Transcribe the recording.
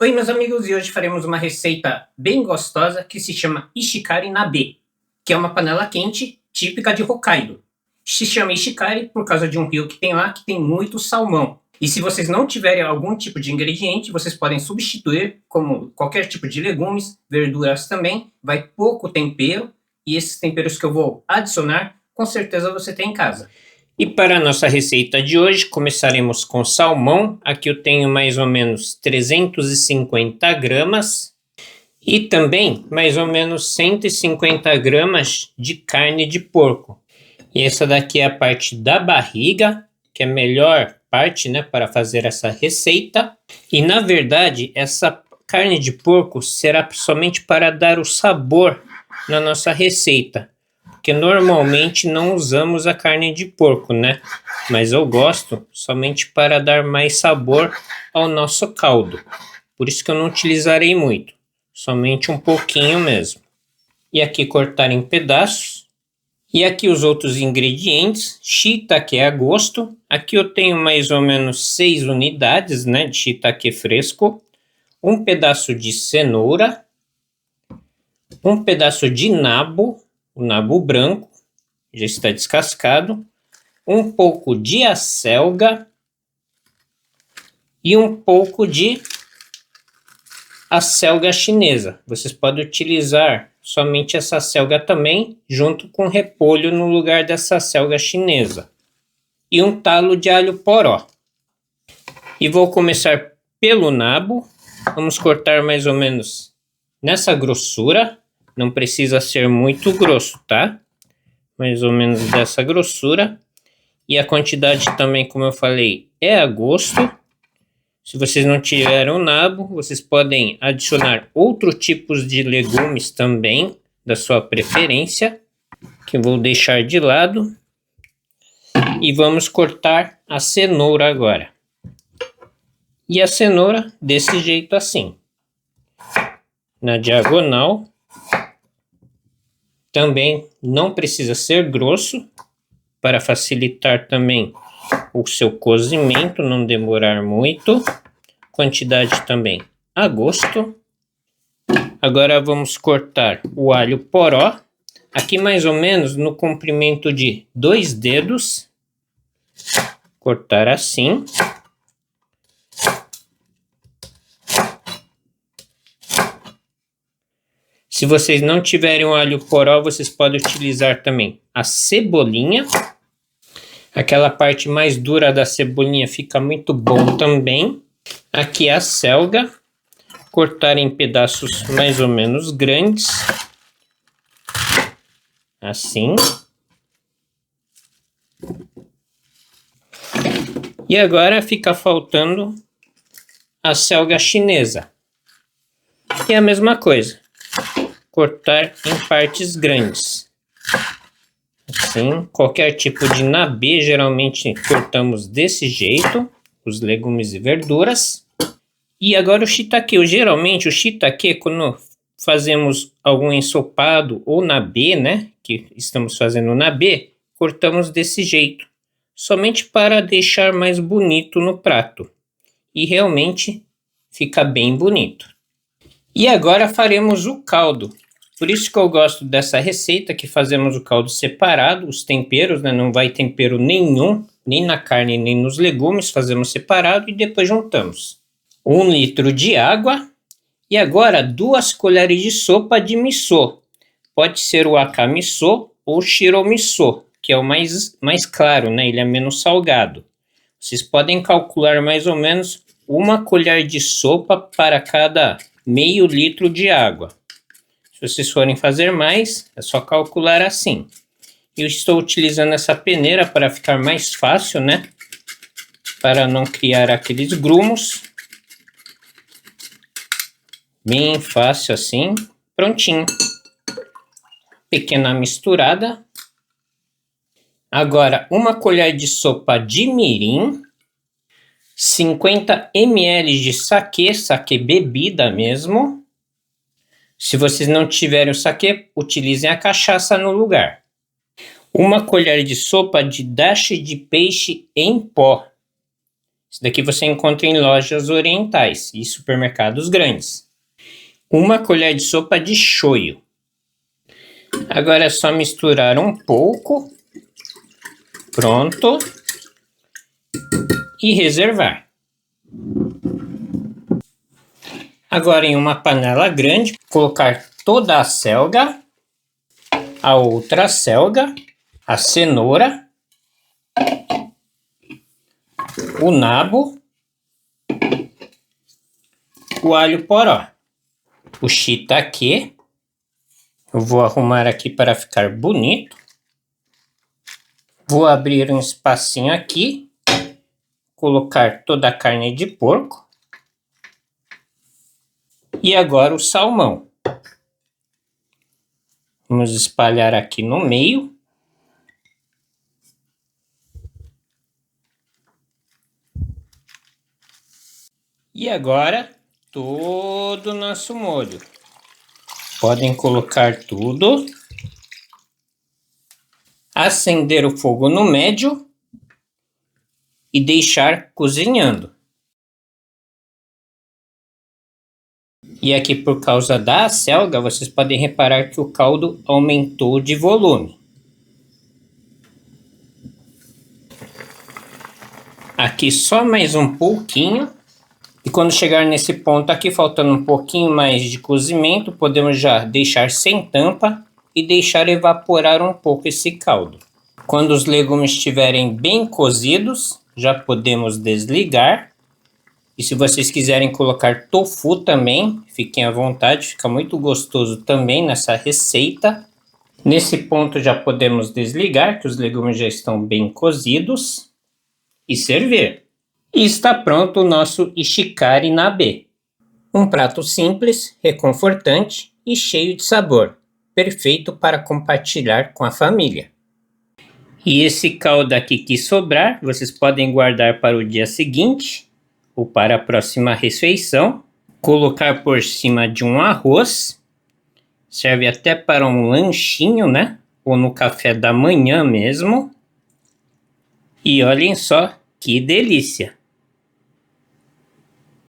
Oi, meus amigos, e hoje faremos uma receita bem gostosa que se chama Ishikari Nabe, que é uma panela quente típica de Hokkaido. Se chama Ishikari por causa de um rio que tem lá, que tem muito salmão. E se vocês não tiverem algum tipo de ingrediente, vocês podem substituir como qualquer tipo de legumes, verduras também, vai pouco tempero, e esses temperos que eu vou adicionar, com certeza você tem em casa. E para a nossa receita de hoje, começaremos com salmão. Aqui eu tenho mais ou menos 350 gramas. E também mais ou menos 150 gramas de carne de porco. E essa daqui é a parte da barriga, que é a melhor parte, né, para fazer essa receita. E na verdade, essa carne de porco será somente para dar o sabor na nossa receita. Porque normalmente não usamos a carne de porco, né? Mas eu gosto somente para dar mais sabor ao nosso caldo. Por isso que eu não utilizarei muito, somente um pouquinho mesmo. E aqui cortar em pedaços. E aqui os outros ingredientes, shiitake a gosto. Aqui eu tenho mais ou menos 6 unidades, né, de shiitake fresco. Um pedaço de cenoura. Um pedaço de nabo. O nabo branco, já está descascado, um pouco de acelga e um pouco de acelga chinesa. Vocês podem utilizar somente essa acelga também, junto com repolho no lugar dessa acelga chinesa. E um talo de alho poró. E vou começar pelo nabo. Vamos cortar mais ou menos nessa grossura. Não precisa ser muito grosso, tá? Mais ou menos dessa grossura. E a quantidade também, como eu falei, é a gosto. Se vocês não tiverem o nabo, vocês podem adicionar outros tipos de legumes também, da sua preferência, que eu vou deixar de lado. E vamos cortar a cenoura agora. E a cenoura desse jeito assim. Na diagonal. Também não precisa ser grosso, para facilitar também o seu cozimento, não demorar muito. Quantidade também a gosto. Agora vamos cortar o alho poró, aqui mais ou menos no comprimento de 2 dedos. Cortar assim. Se vocês não tiverem o alho poró, vocês podem utilizar também a cebolinha. Aquela parte mais dura da cebolinha fica muito bom também. Aqui a acelga. Cortar em pedaços mais ou menos grandes. Assim. E agora fica faltando a acelga chinesa. Que é a mesma coisa. Cortar em partes grandes. Assim, qualquer tipo de nabe, geralmente cortamos desse jeito, os legumes e verduras. E agora o shiitake. Geralmente o shiitake, quando fazemos algum ensopado ou nabe, né, que estamos fazendo nabe, cortamos desse jeito, somente para deixar mais bonito no prato. E realmente fica bem bonito. E agora faremos o caldo. Por isso que eu gosto dessa receita, que fazemos o caldo separado, os temperos, né? Não vai tempero nenhum, nem na carne, nem nos legumes, fazemos separado e depois juntamos. 1 litro de água e agora 2 colheres de sopa de miso. Pode ser o akamiso ou shiromiso, que é o mais claro, né? Ele é menos salgado. Vocês podem calcular mais ou menos 1 colher de sopa para cada meio litro de água. Se vocês forem fazer mais, é só calcular assim. Eu estou utilizando essa peneira para ficar mais fácil, né? Para não criar aqueles grumos. Bem fácil assim. Prontinho. Pequena misturada. Agora, 1 colher de sopa de mirim. 50 ml de saquê bebida mesmo. Se vocês não tiverem o saquê, utilizem a cachaça no lugar. 1 colher de sopa de dashi de peixe em pó. Isso daqui você encontra em lojas orientais e supermercados grandes. 1 colher de sopa de shoyu. Agora é só misturar um pouco. Pronto. E reservar. Agora em uma panela grande, colocar toda a selga, a outra selga, a cenoura, o nabo, o alho poró, o shiitake. Eu vou arrumar aqui para ficar bonito. Vou abrir um espacinho aqui, colocar toda a carne de porco. E agora o salmão. Vamos espalhar aqui no meio. E agora todo o nosso molho. Podem colocar tudo. Acender o fogo no médio e deixar cozinhando. E aqui, por causa da selga, vocês podem reparar que o caldo aumentou de volume. Aqui só mais um pouquinho. E quando chegar nesse ponto aqui, faltando um pouquinho mais de cozimento, podemos já deixar sem tampa e deixar evaporar um pouco esse caldo. Quando os legumes estiverem bem cozidos, já podemos desligar. E se vocês quiserem colocar tofu também, fiquem à vontade, fica muito gostoso também nessa receita. Nesse ponto já podemos desligar, que os legumes já estão bem cozidos, e servir. E está pronto o nosso ishikari nabe. Um prato simples, reconfortante e cheio de sabor, perfeito para compartilhar com a família. E esse caldo aqui que sobrar, vocês podem guardar para o dia seguinte ou para a próxima refeição. Colocar por cima de um arroz. Serve até para um lanchinho, né? Ou no café da manhã mesmo. E olhem só que delícia!